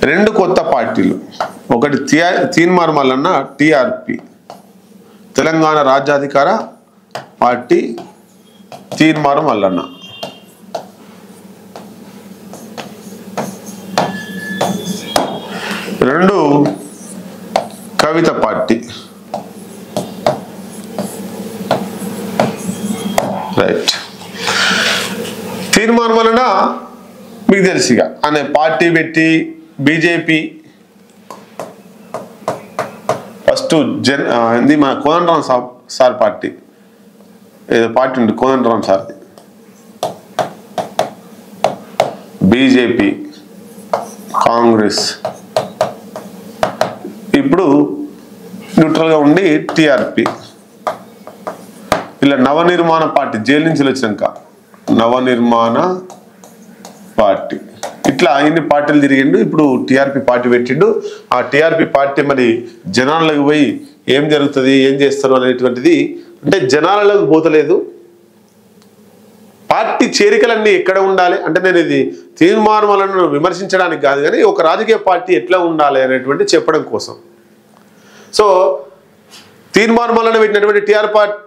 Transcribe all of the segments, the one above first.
రెండు కొత్త పార్టీలు, ఒకటి తీన్మార్ మల్లన్న టిఆర్పి తెలంగాణ రాజ్యాధికార పార్టీ తీన్మార్ మల్లన్న, రెండు కవిత పార్టీ. రైట్. తీన్మార్ మల్లన్న మీకు తెలుసుగా అనే పార్టీ పెట్టి బీజేపీ ఫస్ట్ ఏంది మన కోదండరాం సార్ పార్టీ, ఏదో పార్టీ ఉంది కోదండరాం సార్ది, బీజేపీ, కాంగ్రెస్, ఇప్పుడు న్యూట్రల్గా ఉండి టిఆర్పి. ఇలా నవనిర్మాణ పార్టీ జైలు నుంచి వచ్చినాక నవనిర్మాణ పార్టీ, ఇట్లా ఇన్ని పార్టీలు తిరిగిండు. ఇప్పుడు టిఆర్పి పార్టీ పెట్టిండు. ఆ టిఆర్పి పార్టీ మరి జనాలకు పోయి ఏం జరుగుతుంది, ఏం చేస్తారు అనేటువంటిది అంటే జనాలకు పోతలేదు. పార్టీ చేరికలన్నీ ఎక్కడ ఉండాలి అంటే, నేను ఇది తీన్మార్ మల్లన్నను విమర్శించడానికి కాదు కానీ ఒక రాజకీయ పార్టీ ఎట్లా ఉండాలి అనేటువంటి చెప్పడం కోసం. సో తీన్మార్ మల్లన్న పెట్టినటువంటి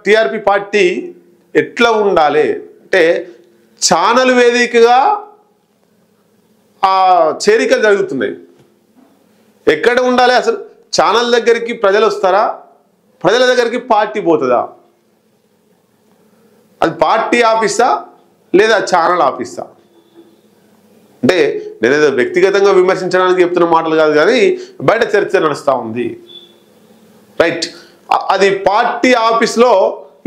టిఆర్పి పార్టీ ఎట్లా ఉండాలి అంటే, ఛానల్ వేదికగా ఆ చేరికలు జరుగుతున్నాయి. ఎక్కడ ఉండాలి అసలు? ఛానల్ దగ్గరికి ప్రజలు వస్తారా, ప్రజల దగ్గరికి పార్టీ పోతుందా? అది పార్టీ ఆఫీసా లేదా ఛానల్ ఆఫీసా? అంటే నేనేదో వ్యక్తిగతంగా విమర్శించడానికి చెప్తున్న మాటలు కాదు కానీ బయట చర్చ నడుస్తూ ఉంది. రైట్. అది పార్టీ ఆఫీస్లో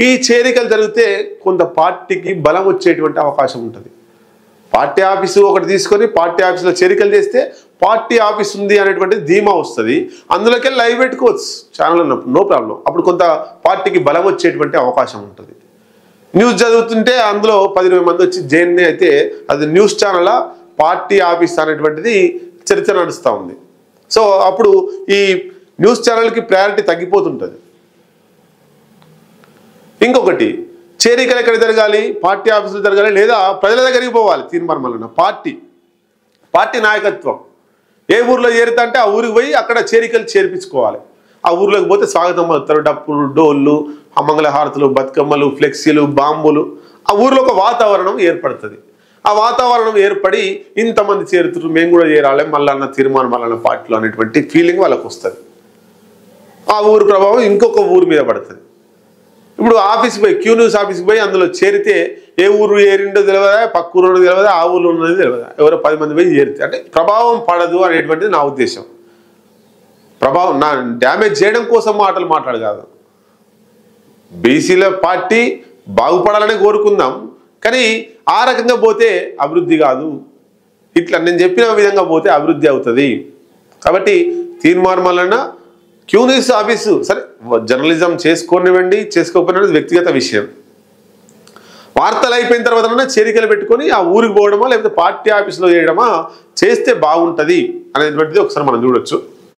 ఈ చేరికలు జరిగితే కొంత పార్టీకి బలం వచ్చేటువంటి అవకాశం ఉంటుంది. పార్టీ ఆఫీసు ఒకటి తీసుకొని పార్టీ ఆఫీసులో చేరికలు చేస్తే పార్టీ ఆఫీస్ ఉంది అనేటువంటి ధీమా వస్తుంది. అందులోకి లైవ్ పెట్టుకోవచ్చు ఛానల్ ఉన్నప్పుడు, నో ప్రాబ్లం. అప్పుడు కొంత పార్టీకి బలం వచ్చేటువంటి అవకాశం ఉంటుంది. న్యూస్ చదువుతుంటే అందులో 10-20 మంది వచ్చి జైన్నే అయితే అది న్యూస్ ఛానల్ పార్టీ ఆఫీస్ అనేటువంటిది చర్చ నడుస్తూ ఉంది. సో అప్పుడు ఈ న్యూస్ ఛానల్కి ప్రయారిటీ తగ్గిపోతుంటుంది. ఇంకొకటి, చేరికలు ఎక్కడ జరగాలి? పార్టీ ఆఫీసులు జరగాలి లేదా ప్రజల దగ్గరికి పోవాలి. తీన్మార్ మల్లన్న పార్టీ నాయకత్వం ఏ ఊర్లో చేరుతా అంటే ఆ ఊరికి పోయి అక్కడ చేరికలు చేర్పించుకోవాలి. ఆ ఊర్లోకి పోతే స్వాగతం పలుకుతారు, డప్పులు, డోళ్ళు, మంగళహారతులు, బతుకమ్మలు, ఫ్లెక్సీలు, బాంబులు. ఆ ఊర్లో ఒక వాతావరణం ఏర్పడుతుంది. ఆ వాతావరణం ఏర్పడి ఇంతమంది చేరుతున్నారు, మేము కూడా చేరాలి మల్లన్న తీన్మార్ మల్లన్న పార్టీలో అనేటువంటి ఫీలింగ్ వాళ్ళకు వస్తుంది. ఆ ఊరు ప్రభావం ఇంకొక ఊరు మీద పడుతుంది. ఇప్పుడు ఆఫీస్కి పోయి క్యూ న్యూస్ ఆఫీస్కి పోయి అందులో చేరితే ఏ ఊరు ఏరిండో తెలియదా, పక్క ఊరు తెలియదా, ఆ ఊళ్ళో ఉన్నది తెలియదా, ఎవరో 10 మంది పోయి చేరితే అంటే ప్రభావం పడదు అనేటువంటిది నా ఉద్దేశం. ప్రభావం నా డ్యామేజ్ చేయడం కోసం మాటలు మాట్లాడు కాదు. బీసీల పార్టీ బాగుపడాలని కోరుకుందాం కానీ ఆ రకంగా పోతే అభివృద్ధి కాదు. ఇట్లా నేను చెప్పిన విధంగా పోతే అభివృద్ధి అవుతుంది. కాబట్టి Teenmaar Mallanna Q news office సరే జర్నలిజం చేసుకోనివ్వండి, చేసుకోకపోయినా వ్యక్తిగత విషయం. వార్తలు అయిపోయిన తర్వాత చేరికలు పెట్టుకొని ఆ ఊరికి పోవడమా లేకపోతే పార్టీ ఆఫీసులో చేయడమా చేస్తే బాగుంటుంది అనేటువంటిది ఒకసారి మనం చూడొచ్చు.